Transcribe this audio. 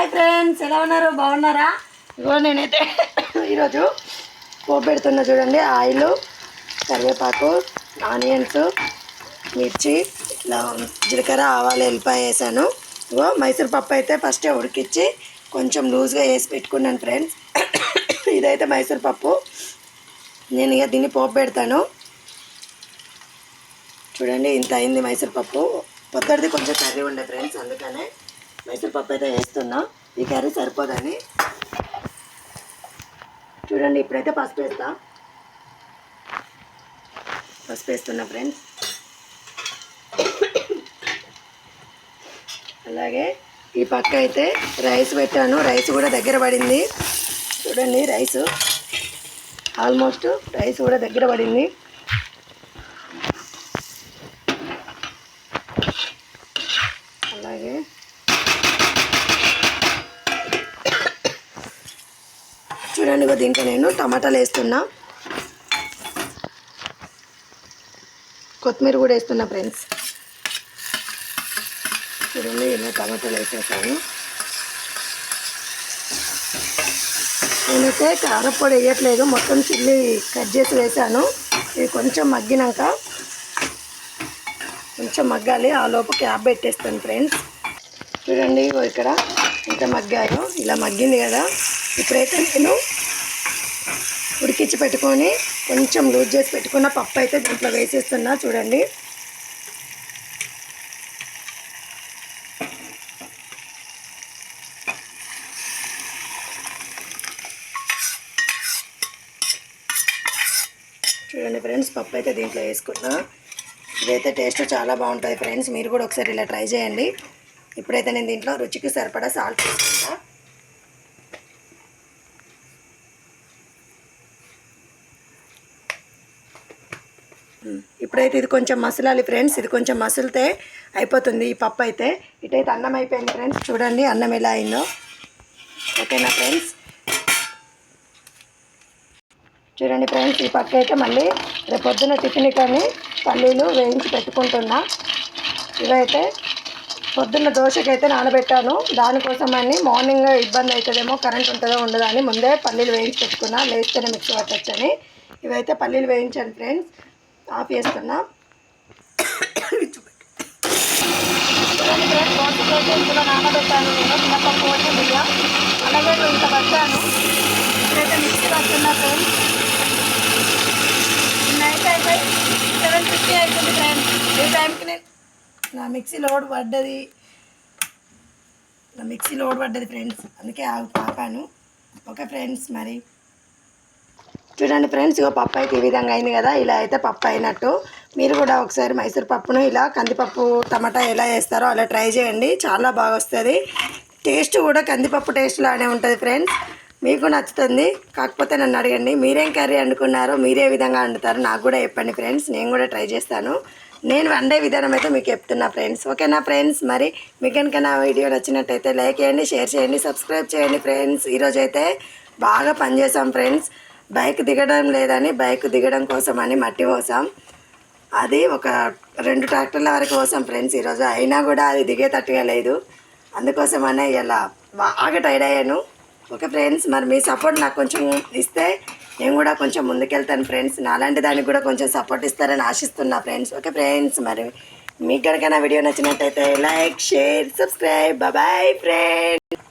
Hi friends, ఎలా ఉన్నారు? బాగున్నారా? ఇగో నేనైతే ఈరోజు పోపు పెడుతున్నా చూడండి. ఆయిల్, కరివేపాకు, ఆనియన్స్, మిర్చి, ఇట్లా జీలకర్ర, ఆవాలు, ఎల్లిపాయ వేసాను. ఇగో మైసూర్ పప్పు అయితే ఫస్టే ఉడికిచ్చి కొంచెం లూజ్గా వేసి పెట్టుకున్నాను ఫ్రెండ్స్. ఇదైతే మైసూర్ పప్పు. నేను ఇక దీన్ని పోపు పెడతాను చూడండి. ఇంత అయింది మైసూర్ పప్పు. పొద్దుటిది కొంచెం కర్రీ ఉండే ఫ్రెండ్స్, అందుకనే మైసూర్ పప్పు అయితే వేస్తున్నా. ఈ కర్రీ సరిపోదని చూడండి. ఇప్పుడైతే పసుపు వేస్తున్నా ఫ్రెండ్స్. అలాగే ఈ పక్క అయితే రైస్ పెట్టాను. రైస్ కూడా దగ్గర పడింది చూడండి. ఆల్మోస్ట్ రైస్ కూడా దగ్గర పడింది. అలాగే చూడండి, దీంట్లో నేను టమాటాలు వేస్తున్నా, కొత్తిమీర కూడా వేస్తున్నా ఫ్రెండ్స్. చూడండి, ఇలా టమాటాలు వేసేసాను. నేనైతే కారపొడి వేయట్లేదు, మొత్తం చిల్లీ కట్ చేసి వేసాను. ఇది కొంచెం మగ్గినాక, కొంచెం మగ్గాలి, ఆ లోపు క్యాప్ పెట్టేస్తాను ఫ్రెండ్స్. చూడండి, ఇక్కడ ఎంత మగ్గాయో, ఇలా మగ్గింది కదా. ఇప్పుడైతే నేను ఉడికించి పెట్టుకొని కొంచెం లూజ్ చేసి పెట్టుకున్న పప్పు అయితే దీంట్లో వేసేస్తున్నా చూడండి. చూడండి ఫ్రెండ్స్, పప్పు అయితే దీంట్లో వేసుకున్నా. ఇదైతే టేస్ట్ చాలా బాగుంటుంది ఫ్రెండ్స్, మీరు కూడా ఒకసారి ఇలా ట్రై చేయండి. ఇప్పుడైతే నేను దీంట్లో రుచికి సరిపడా సాల్ట్ వేసుకుంటా. ఇప్పుడైతే ఇది కొంచెం మసలాలి ఫ్రెండ్స్. ఇది కొంచెం మసిలితే అయిపోతుంది ఈ పప్పు అయితే. ఇటైతే అన్నం అయిపోయింది ఫ్రెండ్స్. చూడండి అన్నం ఎలా అయిందో. ఓకేనా ఫ్రెండ్స్? చూడండి ఫ్రెండ్స్, ఈ పక్క అయితే మళ్ళీ రేపు పొద్దున్న టిఫిన్ కానీ పల్లీలు వేయించి పెట్టుకుంటున్నా. ఇవైతే పొద్దున్న దోశకైతే నానబెట్టాను. దానికోసమని మార్నింగ్ ఇబ్బంది అవుతుందేమో, కరెంట్ ఉంటుందో ఉండదో అని ముందే పల్లీలు వేయించి పెట్టుకున్నా, లేస్తేనే మిక్సీ పట్టొచ్చని. ఇవైతే పల్లీలు వేయించాను ఫ్రెండ్స్. ఆఫ్ చేస్తున్నా. ఇందులో నానబెట్టాను నేను మినపప్పు, బియ్యం, అలాగే ఇంత పట్టాను. ఇప్పుడైతే మిక్సీ పడుతున్నా ఫ్రెండ్స్. నైట్ అయితే 7:50 అవుతుంది ఫ్రెండ్స్. ఈ టైంకి నేను నా మిక్సీ లోడ్ పడ్డది ఫ్రెండ్స్, అందుకే ఆపాను. ఓకే ఫ్రెండ్స్, మరి చూడండి ఫ్రెండ్స్, ఇగో పప్పు అయితే ఈ విధంగా అయింది కదా. ఇలా అయితే పప్పు అయినట్టు. మీరు కూడా ఒకసారి మైసూర్ పప్పును ఇలా కందిపప్పు టమాటా ఎలా వేస్తారో అలా ట్రై చేయండి, చాలా బాగా వస్తుంది. టేస్ట్ కూడా కందిపప్పు టేస్ట్ లానే ఉంటుంది ఫ్రెండ్స్, మీకు నచ్చుతుంది. కాకపోతే నన్ను అడగండి, మీరేం కర్రీ వండుకున్నారో, మీరే విధంగా వండుతారో నాకు కూడా చెప్పండి ఫ్రెండ్స్, నేను కూడా ట్రై చేస్తాను. నేను వండే విధానం అయితే మీకు చెప్తున్నా ఫ్రెండ్స్. ఓకేనా ఫ్రెండ్స్? మరి మీకు కనుక నా వీడియో నచ్చినట్టయితే లైక్ చేయండి, షేర్ చేయండి, సబ్స్క్రైబ్ చేయండి ఫ్రెండ్స్. ఈరోజు అయితే బాగా పనిచేసాం ఫ్రెండ్స్. బైక్ దిగడం లేదని బైక్ దిగడం కోసం అని మట్టి పోసాం. అది ఒక 2 ట్రాక్టర్ల వరకు పోసాం ఫ్రెండ్స్ ఈరోజు. అయినా కూడా అది దిగేటట్టుగా లేదు. అందుకోసమనే ఇలా బాగా టైర్డ్ అయ్యాను. ఓకే ఫ్రెండ్స్, మరి మీ సపోర్ట్ నాకు కొంచెం ఇస్తే నేను కూడా కొంచెం ముందుకెళ్తాను ఫ్రెండ్స్. నాలాంటి దానికి కూడా కొంచెం సపోర్ట్ ఇస్తారని ఆశిస్తున్నా ఫ్రెండ్స్. ఓకే ఫ్రెండ్స్, మరి మీకు కనుక నా వీడియో నచ్చినట్టయితే like, share, subscribe. Bye friends.